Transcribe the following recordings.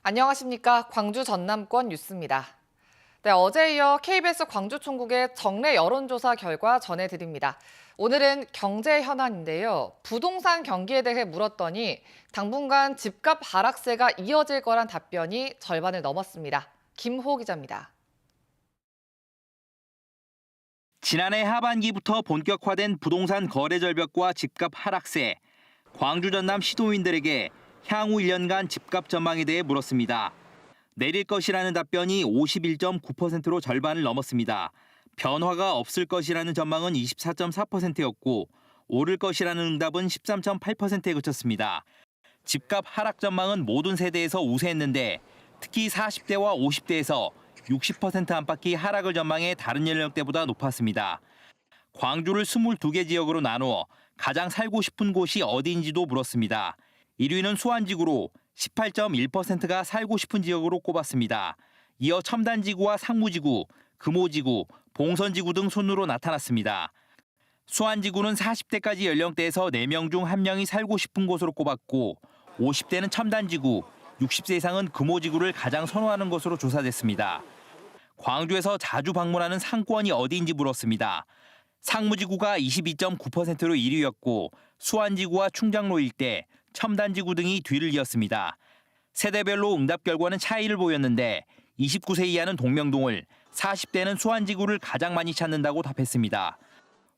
안녕하십니까. 광주 전남권 뉴스입니다. 네, 어제에 이어 KBS 광주총국의 정례 여론조사 결과 전해드립니다. 오늘은 경제 현안인데요. 부동산 경기에 대해 물었더니 당분간 집값 하락세가 이어질 거란 답변이 절반을 넘었습니다. 김호 기자입니다. 지난해 하반기부터 본격화된 부동산 거래 절벽과 집값 하락세, 광주 전남 시도민들에게 향후 1년간 집값 전망에 대해 물었습니다. 내릴 것이라는 답변이 51.9%로 절반을 넘었습니다. 변화가 없을 것이라는 전망은 24.4%였고 오를 것이라는 응답은 13.8%에 그쳤습니다. 집값 하락 전망은 모든 세대에서 우세했는데 특히 40대와 50대에서 60% 안팎이 하락을 전망해 다른 연령대보다 높았습니다. 광주를 22개 지역으로 나누어 가장 살고 싶은 곳이 어디인지도 물었습니다. 1위는 수안지구로 18.1%가 살고 싶은 지역으로 꼽았습니다. 이어 첨단지구와 상무지구, 금호지구, 봉선지구 등 순으로 나타났습니다. 수안지구는 40대까지 연령대에서 4명 중 1명이 살고 싶은 곳으로 꼽았고 50대는 첨단지구, 60세 이상은 금호지구를 가장 선호하는 것으로 조사됐습니다. 광주에서 자주 방문하는 상권이 어디인지 물었습니다. 상무지구가 22.9%로 1위였고 수안지구와 충장로 일대, 첨단지구 등이 뒤를 이었습니다. 세대별로 응답 결과는 차이를 보였는데 29세 이하는 동명동을, 40대는 수안지구를 가장 많이 찾는다고 답했습니다.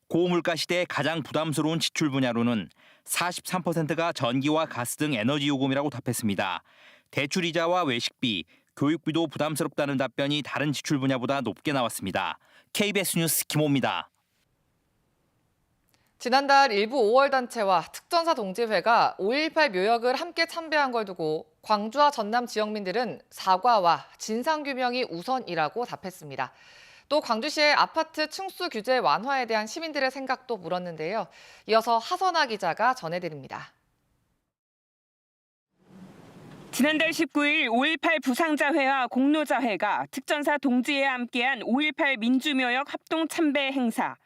고물가 시대에 가장 부담스러운 지출 분야로는 43%가 전기와 가스 등 에너지 요금이라고 답했습니다. 대출이자와 외식비, 교육비도 부담스럽다는 답변이 다른 지출 분야보다 높게 나왔습니다. KBS 뉴스 김호입니다. 지난달 일부 5월 단체와 특전사 동지회가 5.18 묘역을 함께 참배한 걸 두고 광주와 전남 지역민들은 사과와 진상규명이 우선이라고 답했습니다. 또 광주시의 아파트 층수 규제 완화에 대한 시민들의 생각도 물었는데요. 이어서 하선아 기자가 전해드립니다. 지난달 19일 5.18 부상자회와 공로자회가 특전사 동지회와 함께한 5.18 민주묘역 합동참배 행사.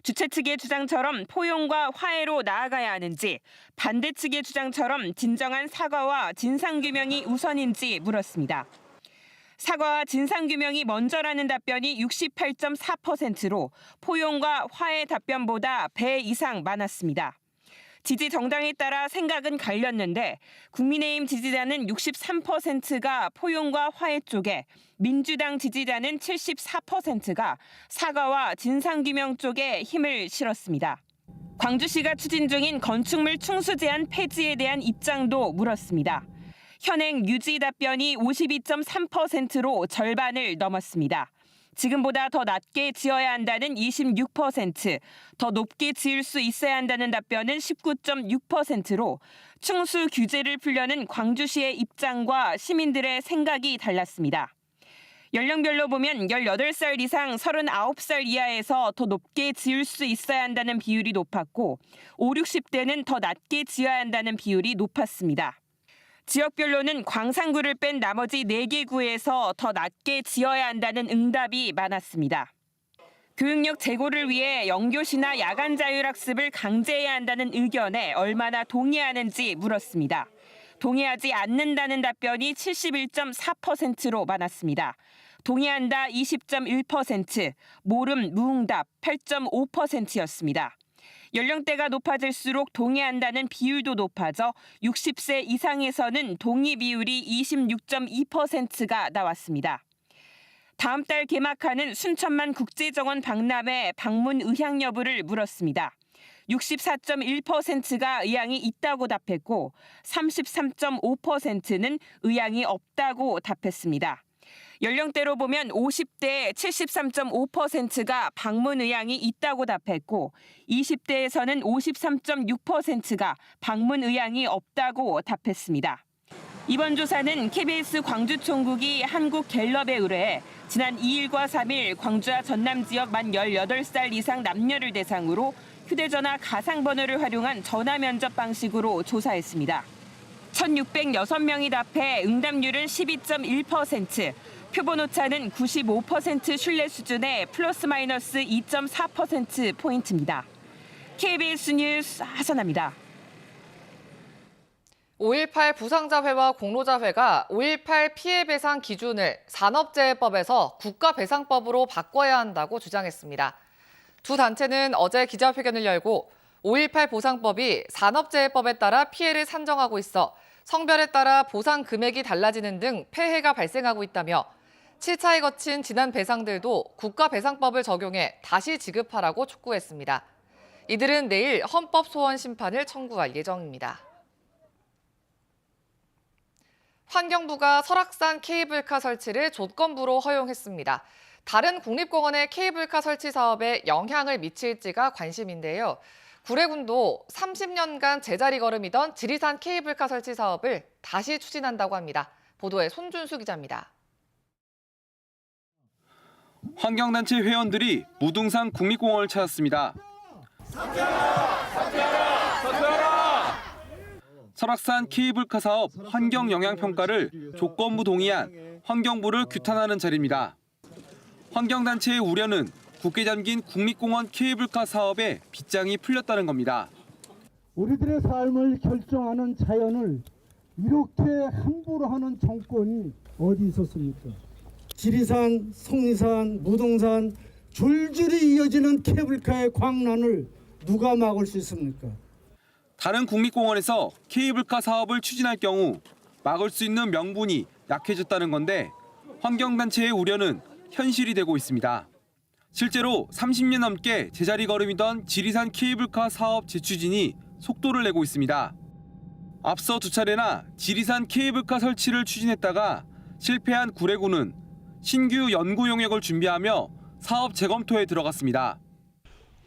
주최 측의 주장처럼 포용과 화해로 나아가야 하는지, 반대 측의 주장처럼 진정한 사과와 진상규명이 우선인지 물었습니다. 사과와 진상규명이 먼저라는 답변이 68.4%로 포용과 화해 답변보다 배 이상 많았습니다. 지지 정당에 따라 생각은 갈렸는데 국민의힘 지지자는 63%가 포용과 화해 쪽에, 민주당 지지자는 74%가 사과와 진상규명 쪽에 힘을 실었습니다. 광주시가 추진 중인 건축물 충수 제한 폐지에 대한 입장도 물었습니다. 현행 유지 답변이 52.3%로 절반을 넘었습니다. 지금보다 더 낮게 지어야 한다는 26%, 더 높게 지을 수 있어야 한다는 답변은 19.6%로 충수 규제를 풀려는 광주시의 입장과 시민들의 생각이 달랐습니다. 연령별로 보면 18살 이상 39살 이하에서 더 높게 지을 수 있어야 한다는 비율이 높았고 5, 60대는 더 낮게 지어야 한다는 비율이 높았습니다. 지역별로는 광산구를 뺀 나머지 4개 구에서 더 낮게 지어야 한다는 응답이 많았습니다. 교육력 제고를 위해 영교시나 야간 자율학습을 강제해야 한다는 의견에 얼마나 동의하는지 물었습니다. 동의하지 않는다는 답변이 71.4%로 많았습니다. 동의한다 20.1%, 모름 무응답 8.5%였습니다. 연령대가 높아질수록 동의한다는 비율도 높아져 60세 이상에서는 동의 비율이 26.2%가 나왔습니다. 다음 달 개막하는 순천만 국제정원 박람회 방문 의향 여부를 물었습니다. 64.1%가 의향이 있다고 답했고 33.5%는 의향이 없다고 답했습니다. 연령대로 보면 50대 73.5%가 방문 의향이 있다고 답했고 20대에서는 53.6%가 방문 의향이 없다고 답했습니다. 이번 조사는 KBS 광주총국이 한국갤럽에 의뢰해 지난 2일과 3일 광주와 전남 지역 만 18살 이상 남녀를 대상으로 휴대전화 가상번호를 활용한 전화 면접 방식으로 조사했습니다. 1,606명이 답해 응답률은 12.1%, 표본 오차는 95% 신뢰 수준의 플러스 마이너스 2.4%포인트입니다. KBS 뉴스 하선아입니다. 5.18 부상자회와 공로자회가 5.18 피해배상 기준을 산업재해법에서 국가배상법으로 바꿔야 한다고 주장했습니다. 두 단체는 어제 기자회견을 열고 5.18 보상법이 산업재해법에 따라 피해를 산정하고 있어 성별에 따라 보상 금액이 달라지는 등 폐해가 발생하고 있다며 7차에 거친 지난 배상들도 국가배상법을 적용해 다시 지급하라고 촉구했습니다. 이들은 내일 헌법소원 심판을 청구할 예정입니다. 환경부가 설악산 케이블카 설치를 조건부로 허용했습니다. 다른 국립공원의 케이블카 설치 사업에 영향을 미칠지가 관심인데요. 구례군도 30년간 제자리 걸음이던 지리산 케이블카 설치 사업을 다시 추진한다고 합니다. 보도에 손준수 기자입니다. 환경단체 회원들이 무등산 국립공원을 찾았습니다. 설악산 케이블카 사업 환경 영향 평가를 조건부 동의한 환경부를 규탄하는 자리입니다. 환경단체의 우려는 굳게 잠긴 국립공원 케이블카 사업에 빗장이 풀렸다는 겁니다. 우리들의 삶을 결정하는 자연을 이렇게 함부로 하는 정권이 어디 있었습니까? 지리산, 속리산, 무등산 줄줄이 이어지는 케이블카의 광란을 누가 막을 수 있습니까? 다른 국립공원에서 케이블카 사업을 추진할 경우 막을 수 있는 명분이 약해졌다는 건데 환경단체의 우려는 현실이 되고 있습니다. 실제로 30년 넘게 제자리 걸음이던 지리산 케이블카 사업 재추진이 속도를 내고 있습니다. 앞서 두 차례나 지리산 케이블카 설치를 추진했다가 실패한 구례군은 신규 연구 용역을 준비하며 사업 재검토에 들어갔습니다.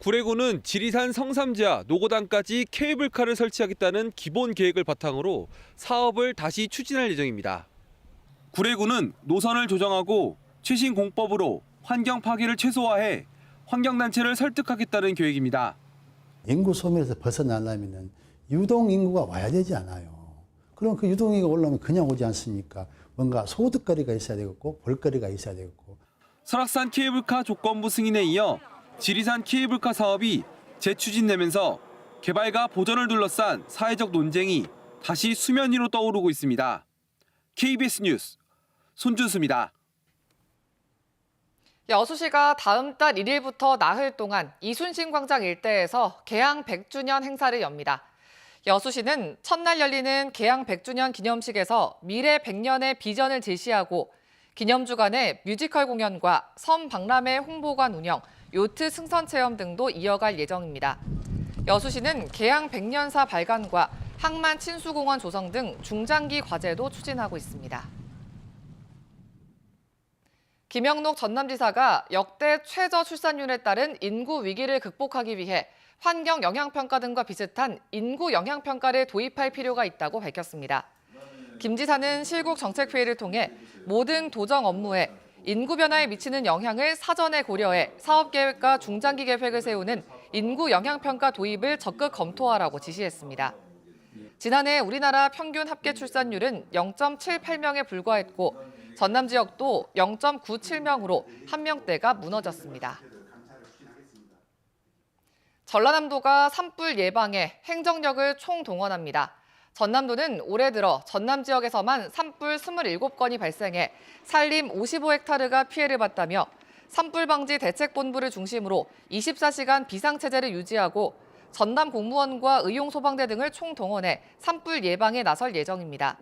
구례군은 지리산 성삼지와 노고단까지 케이블카를 설치하겠다는 기본 계획을 바탕으로 사업을 다시 추진할 예정입니다. 구례군은 노선을 조정하고 최신 공법으로 환경 파괴를 최소화해 환경단체를 설득하겠다는 계획입니다. 인구 소멸에서 벗어나려면 유동 인구가 와야 되지 않아요. 그럼 그 유동 인구가 올라오면 그냥 오지 않습니까? 뭔가 소득거리가 있어야 되겠고 볼거리가 있어야 되겠고. 설악산 케이블카 조건부 승인에 이어 지리산 케이블카 사업이 재추진되면서 개발과 보전을 둘러싼 사회적 논쟁이 다시 수면 위로 떠오르고 있습니다. KBS 뉴스 손준수입니다. 여수시가 다음 달 1일부터 나흘 동안 이순신 광장 일대에서 개항 100주년 행사를 엽니다. 여수시는 첫날 열리는 개항 100주년 기념식에서 미래 100년의 비전을 제시하고 기념 주간에 뮤지컬 공연과 섬 박람회 홍보관 운영, 요트 승선 체험 등도 이어갈 예정입니다. 여수시는 개항 100년사 발간과 항만 친수공원 조성 등 중장기 과제도 추진하고 있습니다. 김영록 전남지사가 역대 최저 출산율에 따른 인구 위기를 극복하기 위해 환경 영향평가 등과 비슷한 인구 영향평가를 도입할 필요가 있다고 밝혔습니다. 김 지사는 실국 정책회의를 통해 모든 도정 업무에 인구 변화에 미치는 영향을 사전에 고려해 사업계획과 중장기 계획을 세우는 인구 영향평가 도입을 적극 검토하라고 지시했습니다. 지난해 우리나라 평균 합계 출산율은 0.78명에 불과했고 전남 지역도 0.97명으로 한 명대가 무너졌습니다. 전라남도가 산불 예방에 행정력을 총동원합니다. 전남도는 올해 들어 전남 지역에서만 산불 27건이 발생해 산림 55헥타르가 피해를 봤다며 산불 방지 대책본부를 중심으로 24시간 비상체제를 유지하고 전남 공무원과 의용소방대 등을 총동원해 산불 예방에 나설 예정입니다.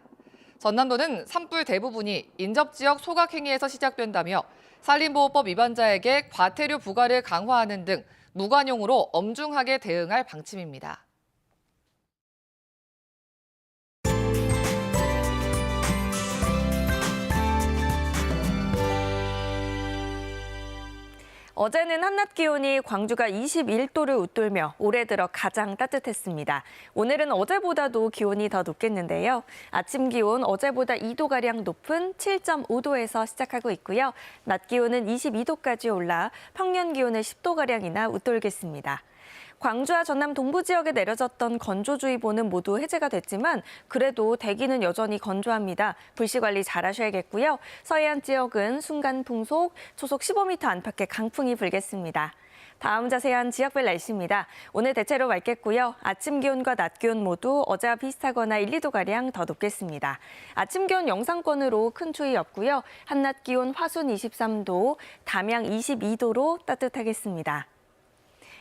전남도는 산불 대부분이 인접지역 소각행위에서 시작된다며 산림보호법 위반자에게 과태료 부과를 강화하는 등 무관용으로 엄중하게 대응할 방침입니다. 어제는 한낮 기온이 광주가 21도를 웃돌며 올해 들어 가장 따뜻했습니다. 오늘은 어제보다도 기온이 더 높겠는데요. 아침 기온 어제보다 2도가량 높은 7.5도에서 시작하고 있고요. 낮 기온은 22도까지 올라 평년 기온을 10도가량이나 웃돌겠습니다. 광주와 전남 동부 지역에 내려졌던 건조주의보는 모두 해제가 됐지만 그래도 대기는 여전히 건조합니다. 불씨 관리 잘 하셔야겠고요. 서해안 지역은 순간 풍속, 초속 15m 안팎의 강풍이 불겠습니다. 다음 자세한 지역별 날씨입니다. 오늘 대체로 맑겠고요. 아침 기온과 낮 기온 모두 어제와 비슷하거나 1, 2도가량 더 높겠습니다. 아침 기온 영상권으로 큰 추위 없고요. 한낮 기온 화순 23도, 담양 22도로 따뜻하겠습니다.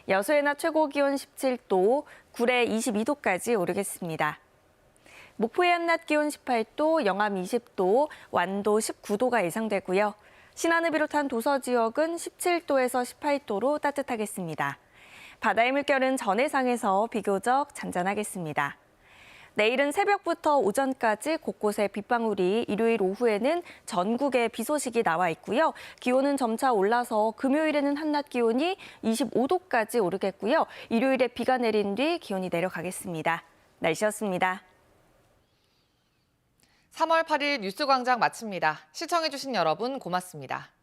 여수의 낮 최고 기온 17도, 구례 22도까지 오르겠습니다. 목포의 한낮 기온 18도, 영암 20도, 완도 19도가 예상되고요. 신안을 비롯한 도서 지역은 17도에서 18도로 따뜻하겠습니다. 바다의 물결은 전해상에서 비교적 잔잔하겠습니다. 내일은 새벽부터 오전까지 곳곳에 빗방울이, 일요일 오후에는 전국에 비 소식이 나와 있고요. 기온은 점차 올라서 금요일에는 한낮 기온이 25도까지 오르겠고요. 일요일에 비가 내린 뒤 기온이 내려가겠습니다. 날씨였습니다. 3월 8일 뉴스광장 마칩니다. 시청해주신 여러분 고맙습니다.